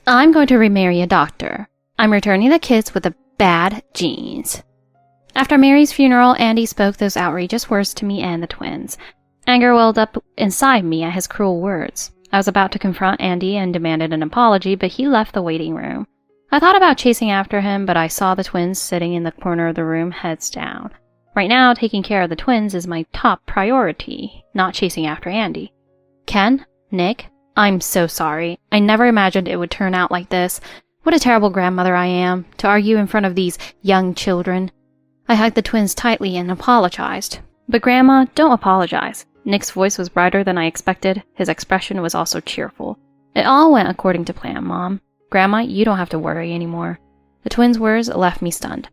I'm going to remarry a doctor. I'm returning the kids with the bad genes. After Mary's funeral, Andy spoke those outrageous words to me and the twins. Anger welled up inside me at his cruel words. I was about to confront Andy and demanded an apology, but he left the waiting room. I thought about chasing after him, but I saw the twins sitting in the corner of the room, heads down. Right now, taking care of the twins is my top priority, not chasing after Andy. Ken? Nick? I'm so sorry. I never imagined it would turn out like this. What a terrible grandmother I am, to argue in front of these young children. I hugged the twins tightly and apologized. But Grandma, don't apologize. Nick's voice was brighter than I expected. His expression was also cheerful. It all went according to plan, Mom. Grandma, you don't have to worry anymore. The twins' words left me stunned.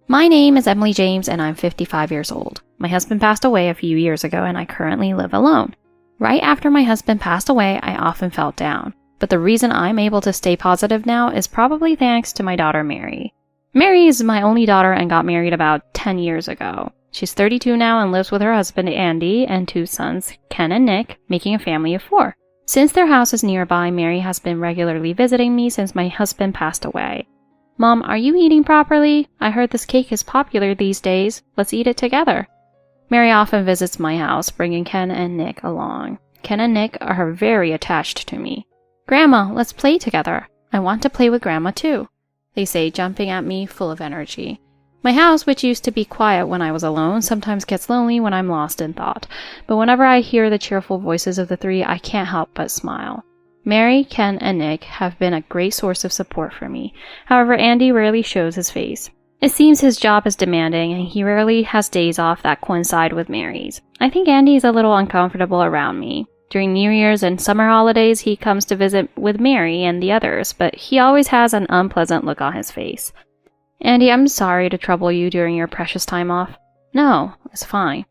My name is Emily James and I'm 55 years old. My husband passed away a few years ago and I currently live alone. Right after my husband passed away, I often felt down. But the reason I'm able to stay positive now is probably thanks to my daughter Mary. Mary is my only daughter and got married about 10 years ago. She's 32 now and lives with her husband Andy and 2 sons, Ken and Nick, making a family of 4. Since their house is nearby, Mary has been regularly visiting me since my husband passed away. Mom, are you eating properly? I heard this cake is popular these days. Let's eat it together. Mary often visits my house, bringing Ken and Nick along. Ken and Nick are very attached to me. Grandma, let's play together. I want to play with Grandma too, they say, jumping at me full of energy. My house, which used to be quiet when I was alone, sometimes gets lonely when I'm lost in thought, but whenever I hear the cheerful voices of the 3, I can't help but smile. Mary, Ken, and Nick have been a great source of support for me. However, Andy rarely shows his face. It seems his job is demanding, and he rarely has days off that coincide with Mary's. I think Andy is a little uncomfortable around me. During New Year's and summer holidays, he comes to visit with Mary and the others, but he always has an unpleasant look on his face. Andy, I'm sorry to trouble you during your precious time off. No, it's fine.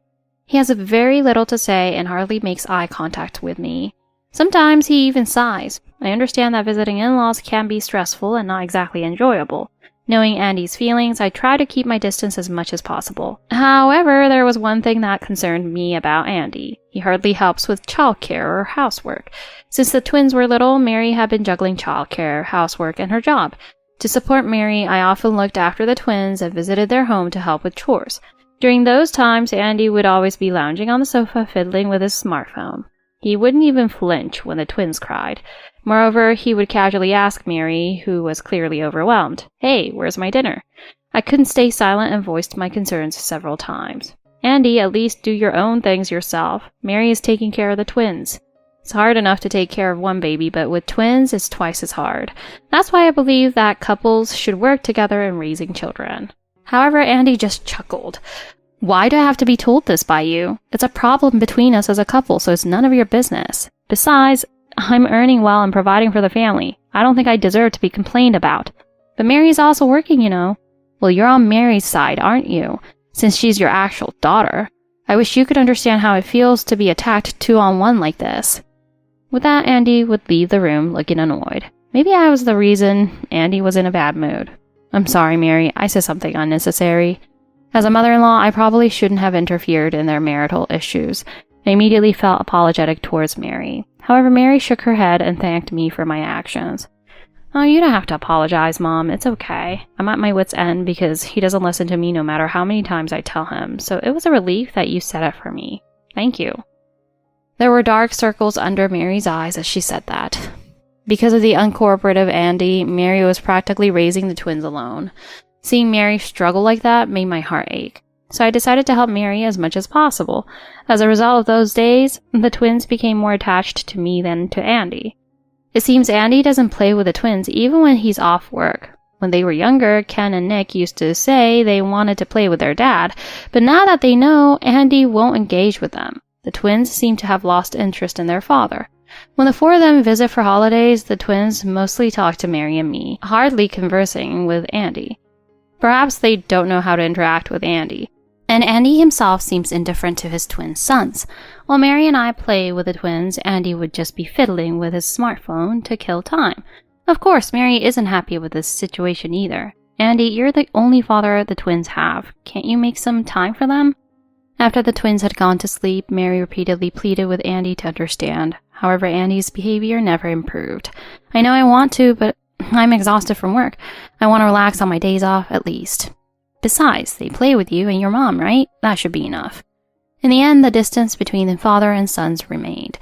He has very little to say and hardly makes eye contact with me. Sometimes he even sighs. I understand that visiting in-laws can be stressful and not exactly enjoyable. Knowing Andy's feelings, I try to keep my distance as much as possible. However, there was one thing that concerned me about Andy. He hardly helps with childcare or housework. Since the twins were little, Mary had been juggling childcare, housework, and her job. To support Mary, I often looked after the twins and visited their home to help with chores. During those times, Andy would always be lounging on the sofa fiddling with his smartphone. He wouldn't even flinch when the twins cried. Moreover, he would casually ask Mary, who was clearly overwhelmed, "Hey, where's my dinner?" I couldn't stay silent and voiced my concerns several times. Andy, at least do your own things yourself. Mary is taking care of the twins. It's hard enough to take care of one baby, but with twins, it's twice as hard. That's why I believe that couples should work together in raising children. However, Andy just chuckled. Why do I have to be told this by you? It's a problem between us as a couple, so it's none of your business. Besides, I'm earning well and providing for the family. I don't think I deserve to be complained about. But Mary's also working, you know. Well, you're on Mary's side, aren't you? Since she's your actual daughter. I wish you could understand how it feels to be attacked 2-on-1 like this. With that, Andy would leave the room looking annoyed. Maybe I was the reason Andy was in a bad mood. I'm sorry, Mary. I said something unnecessary. As a mother-in-law, I probably shouldn't have interfered in their marital issues. I immediately felt apologetic towards Mary. However, Mary shook her head and thanked me for my actions. Oh, you don't have to apologize, Mom. It's okay. I'm at my wit's end because he doesn't listen to me no matter how many times I tell him, so it was a relief that you said it for me. Thank you. There were dark circles under Mary's eyes as she said that. Because of the uncooperative Andy, Mary was practically raising the twins alone. Seeing Mary struggle like that made my heart ache. So I decided to help Mary as much as possible. As a result of those days, the twins became more attached to me than to Andy. It seems Andy doesn't play with the twins even when he's off work. When they were younger, Ken and Nick used to say they wanted to play with their dad, but now that they know, Andy won't engage with them. The twins seem to have lost interest in their father. When the 4 of them visit for holidays, the twins mostly talk to Mary and me, hardly conversing with Andy. Perhaps they don't know how to interact with Andy. And Andy himself seems indifferent to his twin sons. While Mary and I play with the twins, Andy would just be fiddling with his smartphone to kill time. Of course, Mary isn't happy with this situation either. Andy, you're the only father the twins have. Can't you make some time for them? After the twins had gone to sleep, Mary repeatedly pleaded with Andy to understand. However, Andy's behavior never improved. I know I want to, but I'm exhausted from work. I want to relax on my days off, at least. Besides, they play with you and your mom, right? That should be enough. In the end, the distance between the father and sons remained.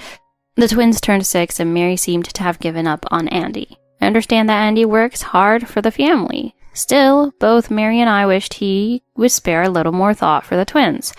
The twins turned 6 and Mary seemed to have given up on Andy. I understand that Andy works hard for the family. Still, both Mary and I wished he would spare a little more thought for the twins.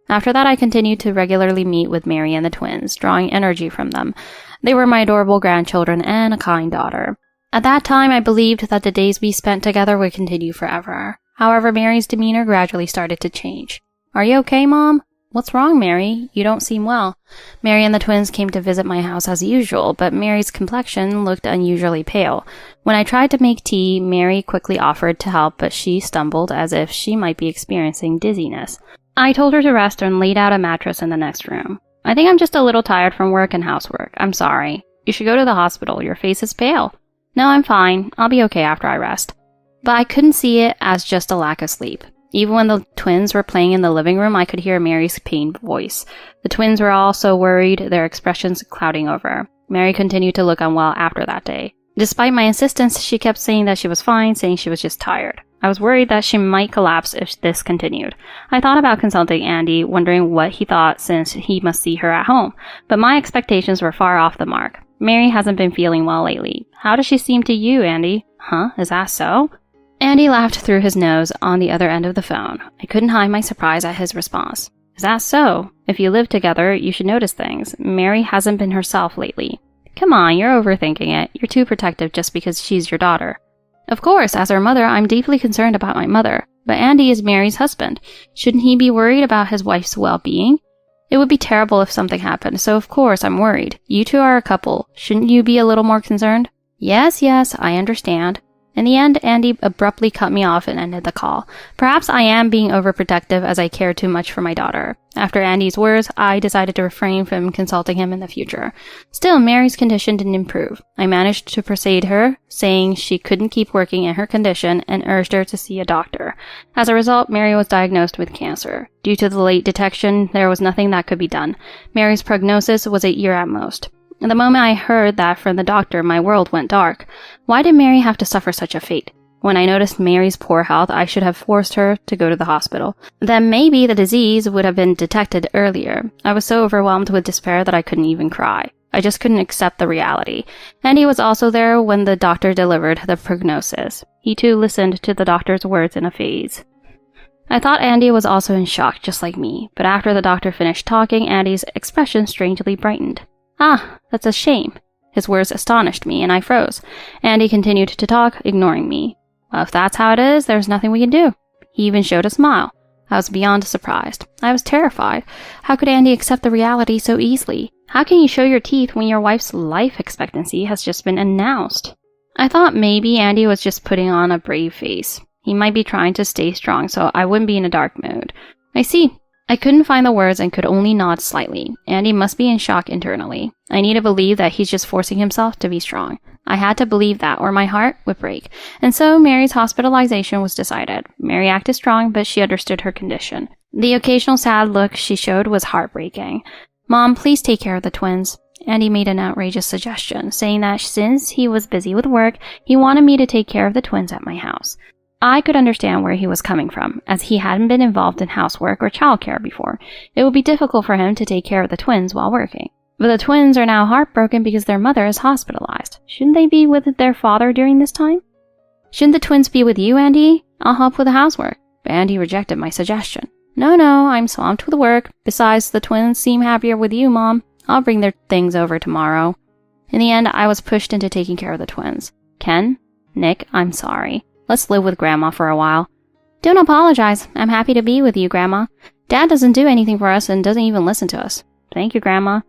After that, I continued to regularly meet with Mary and the twins, drawing energy from them. They were my adorable grandchildren and a kind daughter. At that time, I believed that the days we spent together would continue forever. However, Mary's demeanor gradually started to change. Are you okay, Mom? What's wrong, Mary? You don't seem well. Mary and the twins came to visit my house as usual, but Mary's complexion looked unusually pale. When I tried to make tea, Mary quickly offered to help, but she stumbled as if she might be experiencing dizziness. I told her to rest and laid out a mattress in the next room. I think I'm just a little tired from work and housework. I'm sorry. You should go to the hospital. Your face is pale. No, I'm fine. I'll be okay after I rest. But I couldn't see it as just a lack of sleep. Even when the twins were playing in the living room, I could hear Mary's pained voice. The twins were also worried, their expressions clouding over. Mary continued to look unwell after that day. Despite my insistence, she kept saying that she was fine, saying she was just tired. I was worried that she might collapse if this continued. I thought about consulting Andy, wondering what he thought since he must see her at home, but my expectations were far off the mark. Mary hasn't been feeling well lately. How does she seem to you, Andy? Huh? Is that so? Andy laughed through his nose on the other end of the phone. I couldn't hide my surprise at his response. Is that so? If you live together, you should notice things. Mary hasn't been herself lately. Come on, you're overthinking it. You're too protective just because she's your daughter. Of course, as her mother, I'm deeply concerned about my mother. But Andy is Mary's husband. Shouldn't he be worried about his wife's well-being? It would be terrible if something happened, so of course I'm worried. You two are a couple. Shouldn't you be a little more concerned? Yes, I understand. In the end, Andy abruptly cut me off and ended the call. Perhaps I am being overprotective as I care too much for my daughter. After Andy's words, I decided to refrain from consulting him in the future. Still, Mary's condition didn't improve. I managed to persuade her, saying she couldn't keep working in her condition, and urged her to see a doctor. As a result, Mary was diagnosed with cancer. Due to the late detection, there was nothing that could be done. Mary's prognosis was 8 years at most. The moment I heard that from the doctor, my world went dark. Why did Mary have to suffer such a fate? When I noticed Mary's poor health, I should have forced her to go to the hospital. Then maybe the disease would have been detected earlier. I was so overwhelmed with despair that I couldn't even cry. I just couldn't accept the reality. Andy was also there when the doctor delivered the prognosis. He too listened to the doctor's words in a phase. I thought Andy was also in shock, just like me, but after the doctor finished talking, Andy's expression strangely brightened. Ah, that's a shame. His words astonished me, and I froze. Andy continued to talk, ignoring me. Well, if that's how it is, there's nothing we can do. He even showed a smile. I was beyond surprised. I was terrified. How could Andy accept the reality so easily? How can you show your teeth when your wife's life expectancy has just been announced? I thought maybe Andy was just putting on a brave face. He might be trying to stay strong so I wouldn't be in a dark mood. I see. I couldn't find the words and could only nod slightly. Andy must be in shock internally. I need to believe that he's just forcing himself to be strong. I had to believe that or my heart would break. And so Mary's hospitalization was decided. Mary acted strong, but she understood her condition. The occasional sad look she showed was heartbreaking. Mom, please take care of the twins. Andy made an outrageous suggestion, saying that since he was busy with work, he wanted me to take care of the twins at my house. I could understand where he was coming from, as he hadn't been involved in housework or childcare before. It would be difficult for him to take care of the twins while working. But the twins are now heartbroken because their mother is hospitalized. Shouldn't they be with their father during this time? Shouldn't the twins be with you, Andy? I'll help with the housework. But Andy rejected my suggestion. No, I'm swamped with work. Besides, the twins seem happier with you, Mom. I'll bring their things over tomorrow. In the end, I was pushed into taking care of the twins. Ken? Nick, I'm sorry. Let's live with Grandma for a while. Don't apologize. I'm happy to be with you, Grandma. Dad doesn't do anything for us and doesn't even listen to us. Thank you, Grandma.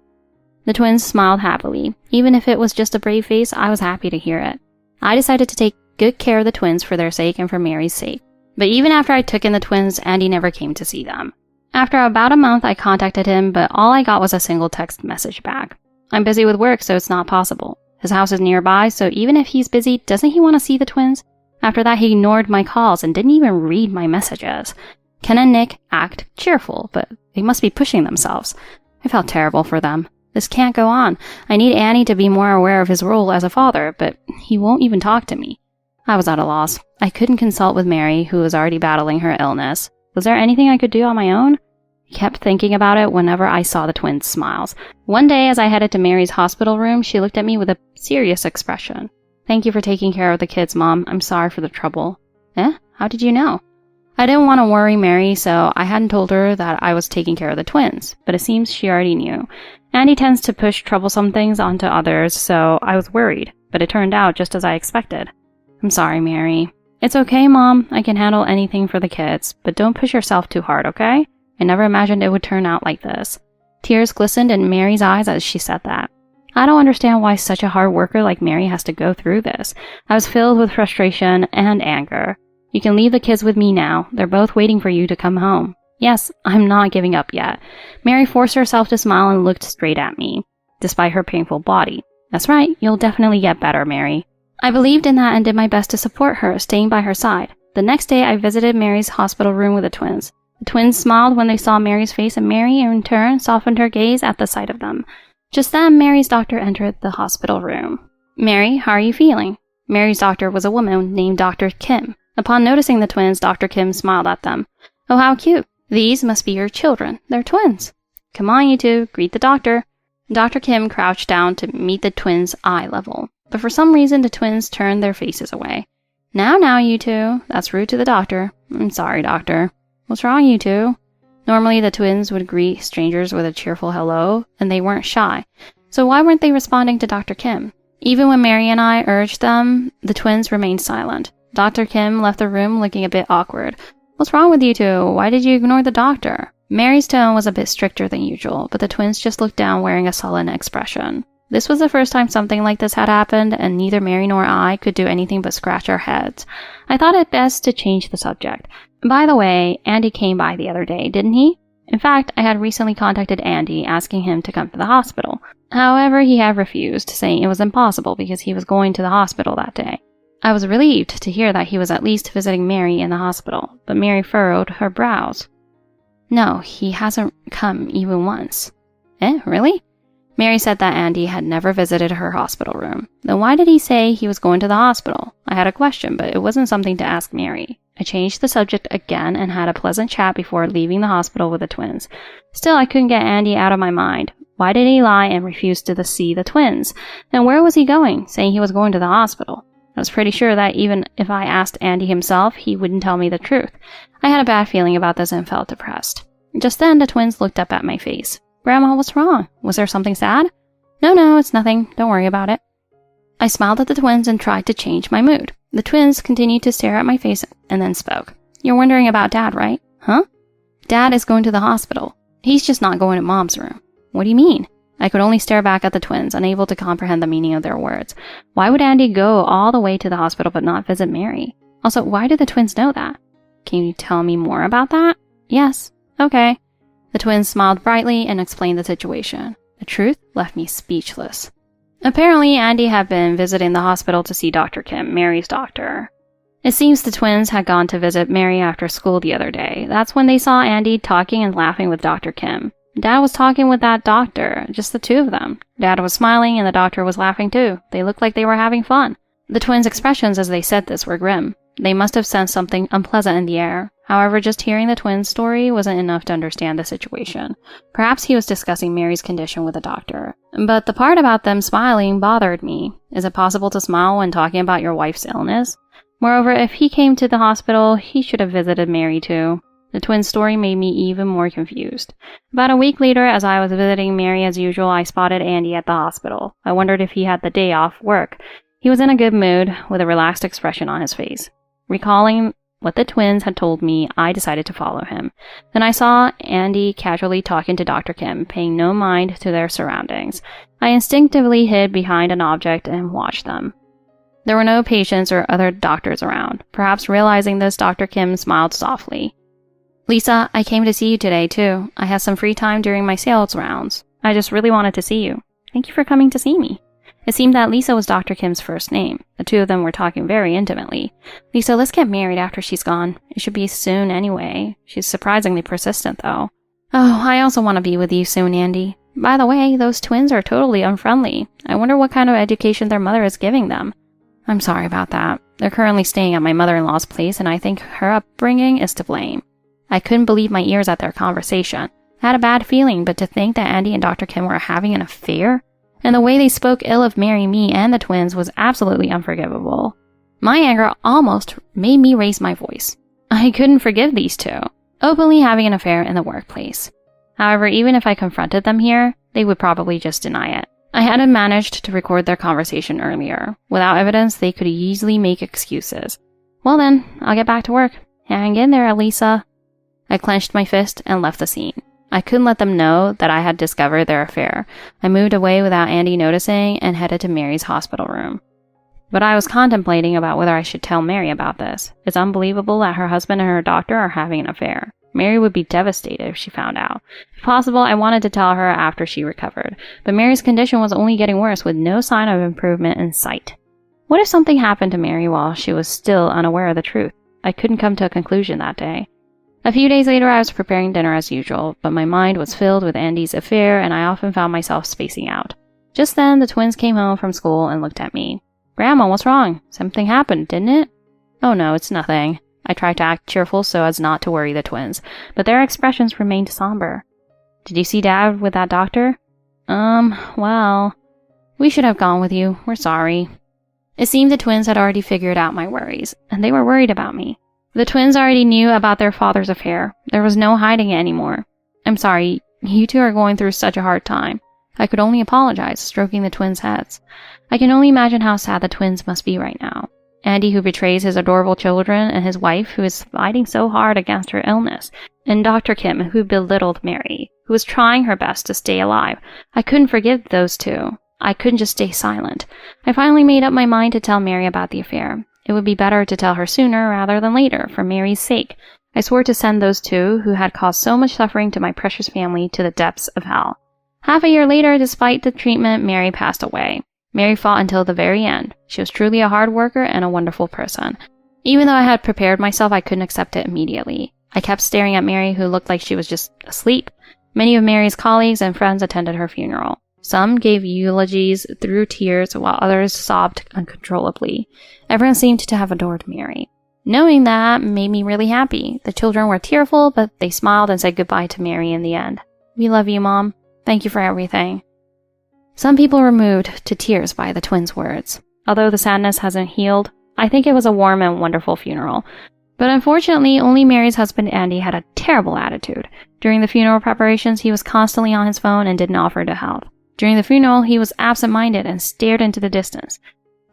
The twins smiled happily. Even if it was just a brave face, I was happy to hear it. I decided to take good care of the twins for their sake and for Mary's sake. But even after I took in the twins, Andy never came to see them. After about a month, I contacted him, but all I got was a single text message back. I'm busy with work, so it's not possible. His house is nearby, so even if he's busy, doesn't he want to see the twins? After that, he ignored my calls and didn't even read my messages. Ken and Nick act cheerful, but they must be pushing themselves. I felt terrible for them. This can't go on. I need Andy to be more aware of his role as a father, but he won't even talk to me. I was at a loss. I couldn't consult with Mary, who was already battling her illness. Was there anything I could do on my own? I kept thinking about it whenever I saw the twins' smiles. One day, as I headed to Mary's hospital room, she looked at me with a serious expression. "Thank you for taking care of the kids, Mom. I'm sorry for the trouble." "Eh? How did you know?" I didn't want to worry Mary, so I hadn't told her that I was taking care of the twins, but it seems she already knew. Andy tends to push troublesome things onto others, so I was worried, but it turned out just as I expected. "I'm sorry, Mary." "It's okay, Mom. I can handle anything for the kids, but don't push yourself too hard, okay? I never imagined it would turn out like this." Tears glistened in Mary's eyes as she said that. I don't understand why such a hard worker like Mary has to go through this. I was filled with frustration and anger. "You can leave the kids with me now. They're both waiting for you to come home." Yes, I'm not giving up yet. Mary forced herself to smile and looked straight at me, despite her painful body. "That's right, you'll definitely get better, Mary." I believed in that and did my best to support her, staying by her side. The next day, I visited Mary's hospital room with the twins. The twins smiled when they saw Mary's face, and Mary, in turn, softened her gaze at the sight of them. Just then, Mary's doctor entered the hospital room. "Mary, how are you feeling?" Mary's doctor was a woman named Dr. Kim. Upon noticing the twins, Dr. Kim smiled at them. "Oh, how cute. These must be your children. They're twins. Come on, you two, greet the doctor." Dr. Kim crouched down to meet the twins' eye level, but for some reason the twins turned their faces away. Now, you two. That's rude to the doctor." "I'm sorry, doctor." "What's wrong, you two?" Normally, the twins would greet strangers with a cheerful hello, and they weren't shy. So why weren't they responding to Dr. Kim? Even when Mary and I urged them, the twins remained silent. Dr. Kim left the room looking a bit awkward. "What's wrong with you two? Why did you ignore the doctor?" Mary's tone was a bit stricter than usual, but the twins just looked down wearing a sullen expression. This was the first time something like this had happened, and neither Mary nor I could do anything but scratch our heads. I thought it best to change the subject. "By the way, Andy came by the other day, didn't he?" In fact, I had recently contacted Andy asking him to come to the hospital. However, he had refused, saying it was impossible because he was going to the hospital that day. I was relieved to hear that he was at least visiting Mary in the hospital, but Mary furrowed her brows. "No, he hasn't come even once." "Eh, really?" Mary said that Andy had never visited her hospital room. Then why did he say he was going to the hospital? I had a question, but it wasn't something to ask Mary. I changed the subject again and had a pleasant chat before leaving the hospital with the twins. Still, I couldn't get Andy out of my mind. Why did he lie and refuse to see the twins? And where was he going, saying he was going to the hospital? I was pretty sure that even if I asked Andy himself, he wouldn't tell me the truth. I had a bad feeling about this and felt depressed. Just then, the twins looked up at my face. "Grandma, what's wrong? Was there something sad?" No, it's nothing. Don't worry about it." I smiled at the twins and tried to change my mood. The twins continued to stare at my face and then spoke. "You're wondering about Dad, right?" "Huh?" "Dad is going to the hospital. He's just not going to Mom's room." "What do you mean?" I could only stare back at the twins, unable to comprehend the meaning of their words. Why would Andy go all the way to the hospital but not visit Mary? Also, why do the twins know that? "Can you tell me more about that?" "Yes." "Okay." The twins smiled brightly and explained the situation. The truth left me speechless. Apparently, Andy had been visiting the hospital to see Dr. Kim, Mary's doctor. It seems the twins had gone to visit Mary after school the other day. That's when they saw Andy talking and laughing with Dr. Kim. Dad was talking with that doctor, just the two of them. Dad was smiling and the doctor was laughing too. They looked like they were having fun. The twins' expressions as they said this were grim. They must have sensed something unpleasant in the air. However, just hearing the twins' story wasn't enough to understand the situation. Perhaps he was discussing Mary's condition with the doctor. But the part about them smiling bothered me. Is it possible to smile when talking about your wife's illness? Moreover, if he came to the hospital, he should have visited Mary too. The twins' story made me even more confused. About a week later, as I was visiting Mary as usual, I spotted Andy at the hospital. I wondered if he had the day off work. He was in a good mood, with a relaxed expression on his face. Recalling what the twins had told me, I decided to follow him. Then I saw Andy casually talking to Dr. Kim, paying no mind to their surroundings. I instinctively hid behind an object and watched them. There were no patients or other doctors around. Perhaps realizing this, Dr. Kim smiled softly. "Lisa, I came to see you today, too. I had some free time during my sales rounds. I just really wanted to see you. Thank you for coming to see me." It seemed that Lisa was Dr. Kim's first name. The two of them were talking very intimately. "Lisa, let's get married after she's gone. It should be soon anyway. She's surprisingly persistent, though." "Oh, I also want to be with you soon, Andy. By the way, those twins are totally unfriendly. I wonder what kind of education their mother is giving them. I'm sorry about that. They're currently staying at my mother-in-law's place, and I think her upbringing is to blame. I couldn't believe my ears at their conversation. I had a bad feeling, but to think that Andy and Dr. Kim were having an affair, and the way they spoke ill of Mary, me, and the twins was absolutely unforgivable. My anger almost made me raise my voice. I couldn't forgive these two, openly having an affair in the workplace. However, even if I confronted them here, they would probably just deny it. I hadn't managed to record their conversation earlier. Without evidence, they could easily make excuses. Well then, I'll get back to work. Hang in there, Elisa. I clenched my fist and left the scene. I couldn't let them know that I had discovered their affair. I moved away without Andy noticing and headed to Mary's hospital room. But I was contemplating about whether I should tell Mary about this. It's unbelievable that her husband and her doctor are having an affair. Mary would be devastated if she found out. If possible, I wanted to tell her after she recovered, but Mary's condition was only getting worse with no sign of improvement in sight. What if something happened to Mary while she was still unaware of the truth? I couldn't come to a conclusion that day. A few days later, I was preparing dinner as usual, but my mind was filled with Andy's affair, and I often found myself spacing out. Just then, the twins came home from school and looked at me. "Grandma, what's wrong? Something happened, didn't it?" "Oh no, it's nothing." I tried to act cheerful so as not to worry the twins, but their expressions remained somber. "Did you see Dad with that doctor?" Well, we should have gone with you. We're sorry." It seemed the twins had already figured out my worries, and they were worried about me. The twins already knew about their father's affair. There was no hiding it anymore. "I'm sorry, you two are going through such a hard time." I could only apologize, stroking the twins' heads. I can only imagine how sad the twins must be right now. Andy, who betrays his adorable children, and his wife, who is fighting so hard against her illness, and Dr. Kim, who belittled Mary, who was trying her best to stay alive. I couldn't forgive those two. I couldn't just stay silent. I finally made up my mind to tell Mary about the affair. It would be better to tell her sooner rather than later, for Mary's sake. I swore to send those two, who had caused so much suffering to my precious family, to the depths of hell. Half a year later, despite the treatment, Mary passed away. Mary fought until the very end. She was truly a hard worker and a wonderful person. Even though I had prepared myself, I couldn't accept it immediately. I kept staring at Mary, who looked like she was just asleep. Many of Mary's colleagues and friends attended her funeral. Some gave eulogies through tears, while others sobbed uncontrollably. Everyone seemed to have adored Mary. Knowing that made me really happy. The children were tearful, but they smiled and said goodbye to Mary in the end. "We love you, Mom. Thank you for everything." Some people were moved to tears by the twins' words. Although the sadness hasn't healed, I think it was a warm and wonderful funeral. But unfortunately, only Mary's husband Andy had a terrible attitude. During the funeral preparations, he was constantly on his phone and didn't offer to help. During the funeral, he was absent-minded and stared into the distance.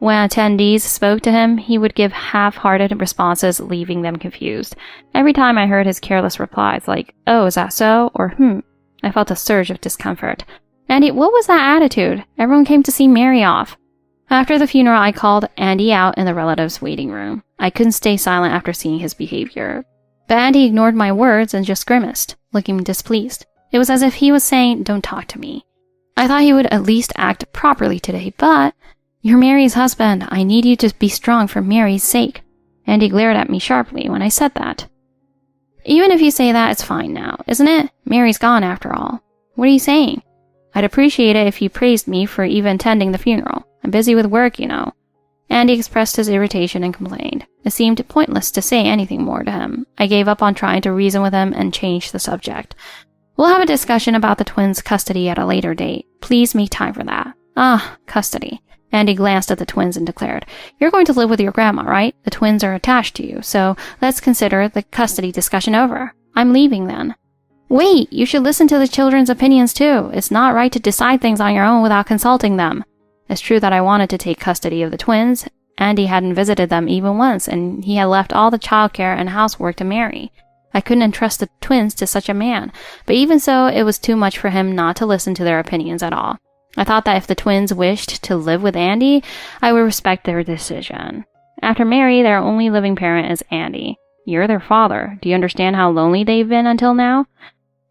When attendees spoke to him, he would give half-hearted responses, leaving them confused. Every time I heard his careless replies like, "Oh, is that so?" or I felt a surge of discomfort. "Andy, what was that attitude? Everyone came to see Mary off." After the funeral, I called Andy out in the relatives' waiting room. I couldn't stay silent after seeing his behavior. But Andy ignored my words and just grimaced, looking displeased. It was as if he was saying, "Don't talk to me." I thought he would at least act properly today, but "You're Mary's husband. I need you to be strong for Mary's sake." Andy glared at me sharply when I said that. "Even if you say that, it's fine now, isn't it? Mary's gone after all." "What are you saying?" "I'd appreciate it if you praised me for even attending the funeral. I'm busy with work, you know." Andy expressed his irritation and complained. It seemed pointless to say anything more to him. I gave up on trying to reason with him and changed the subject. "We'll have a discussion about the twins' custody at a later date. Please make time for that." "Ah, custody." Andy glanced at the twins and declared, "You're going to live with your grandma, right? The twins are attached to you, so let's consider the custody discussion over. I'm leaving then." "Wait, you should listen to the children's opinions too. It's not right to decide things on your own without consulting them." It's true that I wanted to take custody of the twins. Andy hadn't visited them even once, and he had left all the childcare and housework to Mary. I couldn't entrust the twins to such a man, but even so, it was too much for him not to listen to their opinions at all. I thought that if the twins wished to live with Andy, I would respect their decision. After Mary, their only living parent is Andy. You're their father. Do you understand how lonely they've been until now?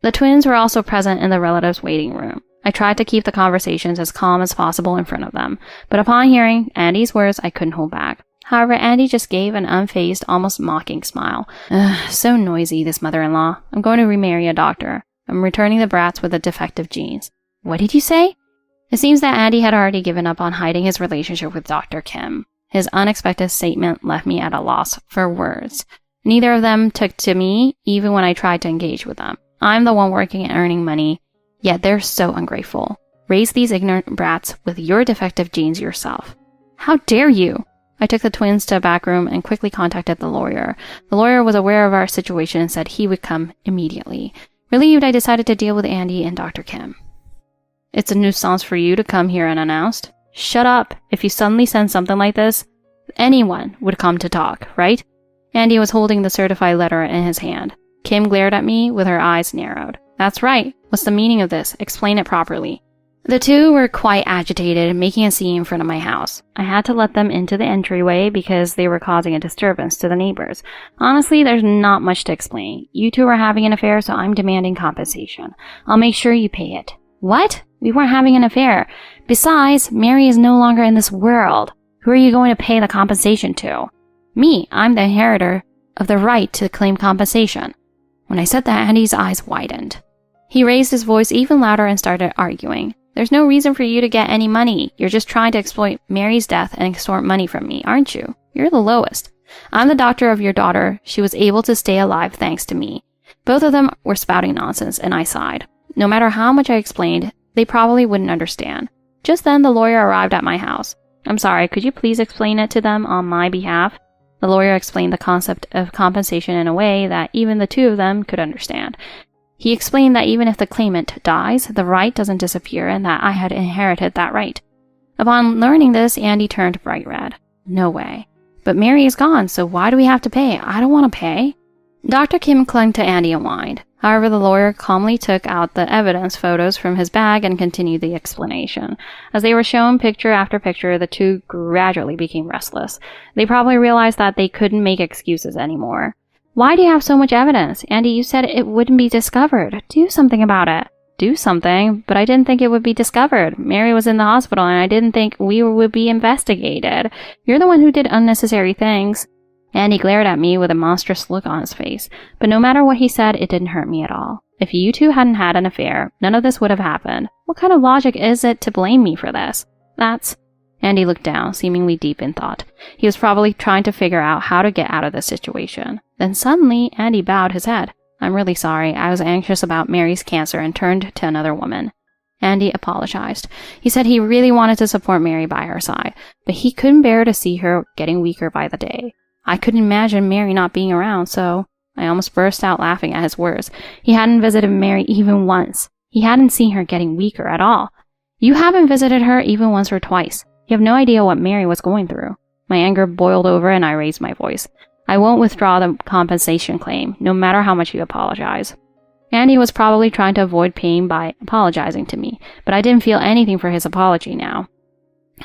The twins were also present in the relatives' waiting room. I tried to keep the conversations as calm as possible in front of them, but upon hearing Andy's words, I couldn't hold back. However, Andy just gave an unfazed, almost mocking smile. So noisy, this mother-in-law. I'm going to remarry a doctor. I'm returning the brats with the defective genes. What did you say? It seems that Andy had already given up on hiding his relationship with Dr. Kim. His unexpected statement left me at a loss for words. Neither of them took to me, even when I tried to engage with them. I'm the one working and earning money, yet they're so ungrateful. Raise these ignorant brats with your defective genes yourself. How dare you? I took the twins to a back room and quickly contacted the lawyer. The lawyer was aware of our situation and said he would come immediately. Relieved, I decided to deal with Andy and Dr. Kim. It's a nuisance for you to come here unannounced. Shut up. If you suddenly send something like this, anyone would come to talk, right? Andy was holding the certified letter in his hand. Kim glared at me with her eyes narrowed. That's right. What's the meaning of this? Explain it properly. The two were quite agitated, making a scene in front of my house. I had to let them into the entryway because they were causing a disturbance to the neighbors. Honestly, there's not much to explain. You two are having an affair, so I'm demanding compensation. I'll make sure you pay it. What? We weren't having an affair. Besides, Mary is no longer in this world. Who are you going to pay the compensation to? Me. I'm the inheritor of the right to claim compensation. When I said that, Andy's eyes widened. He raised his voice even louder and started arguing. There's no reason for you to get any money. You're just trying to exploit Mary's death and extort money from me, aren't you? You're the lowest. I'm the doctor of your daughter. She was able to stay alive thanks to me. Both of them were spouting nonsense, and I sighed. No matter how much I explained, they probably wouldn't understand. Just then, the lawyer arrived at my house. I'm sorry, could you please explain it to them on my behalf? The lawyer explained the concept of compensation in a way that even the two of them could understand. He explained that even if the claimant dies, the right doesn't disappear and that I had inherited that right. Upon learning this, Andy turned bright red. No way. But Mary is gone, so why do we have to pay? I don't want to pay. Dr. Kim clung to Andy and whined. However, the lawyer calmly took out the evidence photos from his bag and continued the explanation. As they were shown picture after picture, the two gradually became restless. They probably realized that they couldn't make excuses anymore. Why do you have so much evidence? Andy, you said it wouldn't be discovered. Do something about it. Do something? But I didn't think it would be discovered. Mary was in the hospital and I didn't think we would be investigated. You're the one who did unnecessary things. Andy glared at me with a monstrous look on his face. But no matter what he said, it didn't hurt me at all. If you two hadn't had an affair, none of this would have happened. What kind of logic is it to blame me for this? Andy looked down, seemingly deep in thought. He was probably trying to figure out how to get out of this situation. Then suddenly, Andy bowed his head. I'm really sorry. I was anxious about Mary's cancer and turned to another woman. Andy apologized. He said he really wanted to support Mary by her side, but he couldn't bear to see her getting weaker by the day. I couldn't imagine Mary not being around, so I almost burst out laughing at his words. He hadn't visited Mary even once. He hadn't seen her getting weaker at all. You haven't visited her even once or twice. You have no idea what Mary was going through. My anger boiled over and I raised my voice. I won't withdraw the compensation claim, no matter how much you apologize. Andy was probably trying to avoid pain by apologizing to me, but I didn't feel anything for his apology now.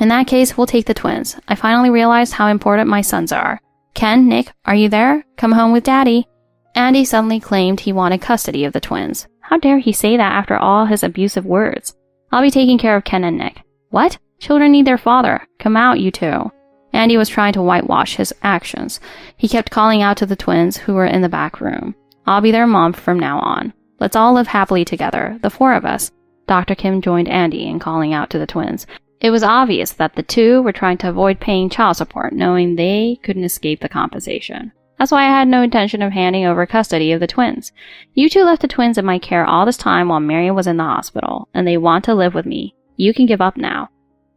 In that case, we'll take the twins. I finally realized how important my sons are. Ken, Nick, are you there? Come home with Daddy. Andy suddenly claimed he wanted custody of the twins. How dare he say that after all his abusive words? I'll be taking care of Ken and Nick. What? Children need their father. Come out, you two. Andy was trying to whitewash his actions. He kept calling out to the twins who were in the back room. I'll be their mom from now on. Let's all live happily together, the four of us. Dr. Kim joined Andy in calling out to the twins. It was obvious that the two were trying to avoid paying child support, knowing they couldn't escape the compensation. That's why I had no intention of handing over custody of the twins. You two left the twins in my care all this time while Mary was in the hospital, and they want to live with me. You can give up now.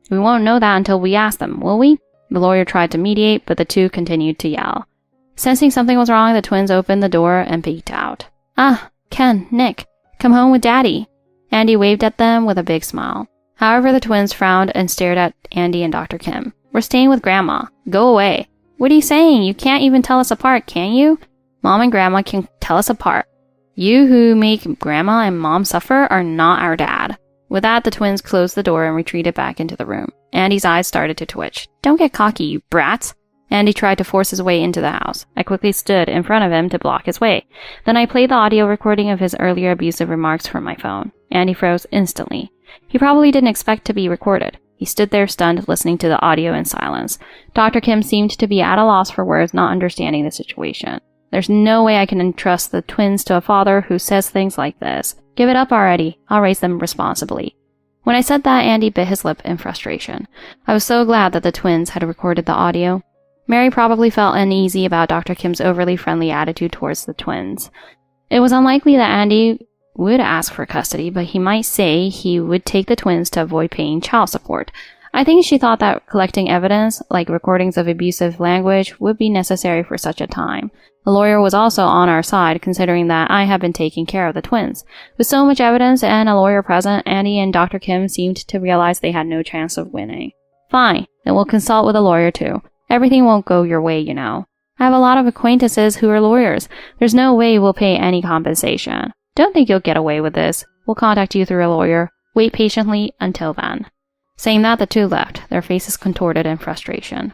We won't know that until we ask them, will we? The lawyer tried to mediate, but the two continued to yell. Sensing something was wrong, the twins opened the door and peeked out. Ah, Ken, Nick, come home with Daddy. Andy waved at them with a big smile. However, the twins frowned and stared at Andy and Dr. Kim. We're staying with Grandma. Go away. What are you saying? You can't even tell us apart, can you? Mom and Grandma can tell us apart. You who make Grandma and Mom suffer are not our dad. With that, the twins closed the door and retreated back into the room. Andy's eyes started to twitch. Don't get cocky, you brats. Andy tried to force his way into the house. I quickly stood in front of him to block his way. Then I played the audio recording of his earlier abusive remarks from my phone. Andy froze instantly. He probably didn't expect to be recorded. He stood there stunned, listening to the audio in silence. Dr. Kim seemed to be at a loss for words, not understanding the situation. There's no way I can entrust the twins to a father who says things like this. Give it up already. I'll raise them responsibly. When I said that, Andy bit his lip in frustration. I was so glad that the twins had recorded the audio. Mary probably felt uneasy about Dr. Kim's overly friendly attitude towards the twins. It was unlikely that Andy would ask for custody, but he might say he would take the twins to avoid paying child support. I think she thought that collecting evidence, like recordings of abusive language, would be necessary for such a time. The lawyer was also on our side, considering that I had been taking care of the twins. With so much evidence and a lawyer present, Andy and Dr. Kim seemed to realize they had no chance of winning. Fine, then we'll consult with a lawyer too. Everything won't go your way, you know. I have a lot of acquaintances who are lawyers. There's no way we'll pay any compensation. Don't think you'll get away with this. We'll contact you through a lawyer. Wait patiently until then. Saying that, the two left, their faces contorted in frustration.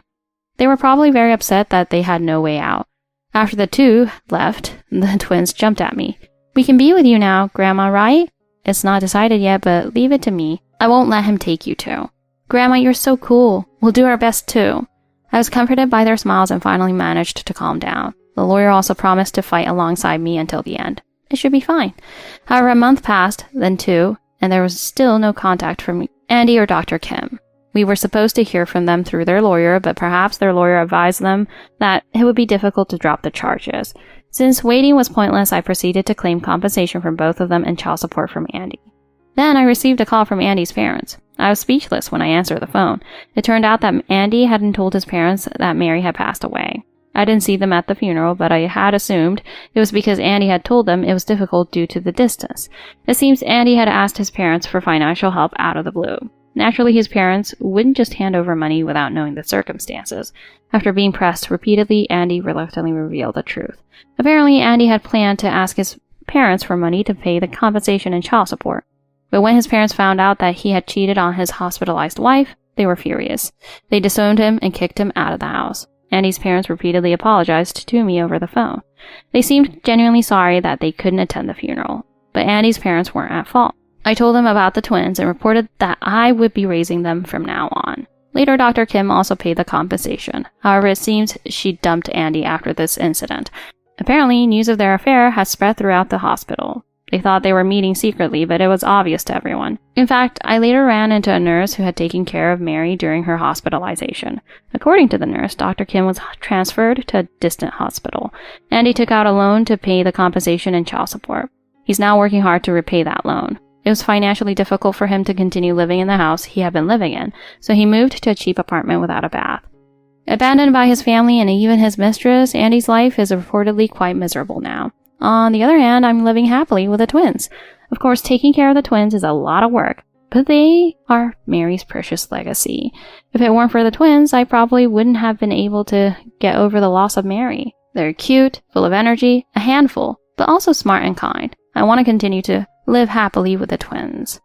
They were probably very upset that they had no way out. After the two left, the twins jumped at me. We can be with you now, Grandma, right? It's not decided yet, but leave it to me. I won't let him take you too. Grandma, you're so cool. We'll do our best too. I was comforted by their smiles and finally managed to calm down. The lawyer also promised to fight alongside me until the end. It should be fine. However, a month passed, then two, and there was still no contact from Andy or Dr. Kim. We were supposed to hear from them through their lawyer, but perhaps their lawyer advised them that it would be difficult to drop the charges. Since waiting was pointless, I proceeded to claim compensation from both of them and child support from Andy. Then I received a call from Andy's parents. I was speechless when I answered the phone. It turned out that Andy hadn't told his parents that Mary had passed away. I didn't see them at the funeral, but I had assumed it was because Andy had told them it was difficult due to the distance. It seems Andy had asked his parents for financial help out of the blue. Naturally, his parents wouldn't just hand over money without knowing the circumstances. After being pressed repeatedly, Andy reluctantly revealed the truth. Apparently, Andy had planned to ask his parents for money to pay the compensation and child support. But when his parents found out that he had cheated on his hospitalized wife, they were furious. They disowned him and kicked him out of the house. Andy's parents repeatedly apologized to me over the phone. They seemed genuinely sorry that they couldn't attend the funeral, but Andy's parents weren't at fault. I told them about the twins and reported that I would be raising them from now on. Later, Dr. Kim also paid the compensation. However, it seems she dumped Andy after this incident. Apparently, news of their affair had spread throughout the hospital. They thought they were meeting secretly, but it was obvious to everyone. In fact, I later ran into a nurse who had taken care of Mary during her hospitalization. According to the nurse, Dr. Kim was transferred to a distant hospital. Andy took out a loan to pay the compensation and child support. He's now working hard to repay that loan. It was financially difficult for him to continue living in the house he had been living in, so he moved to a cheap apartment without a bath. Abandoned by his family and even his mistress, Andy's life is reportedly quite miserable now. On the other hand, I'm living happily with the twins. Of course, taking care of the twins is a lot of work, but they are Mary's precious legacy. If it weren't for the twins, I probably wouldn't have been able to get over the loss of Mary. They're cute, full of energy, a handful, but also smart and kind. I want to continue to live happily with the twins.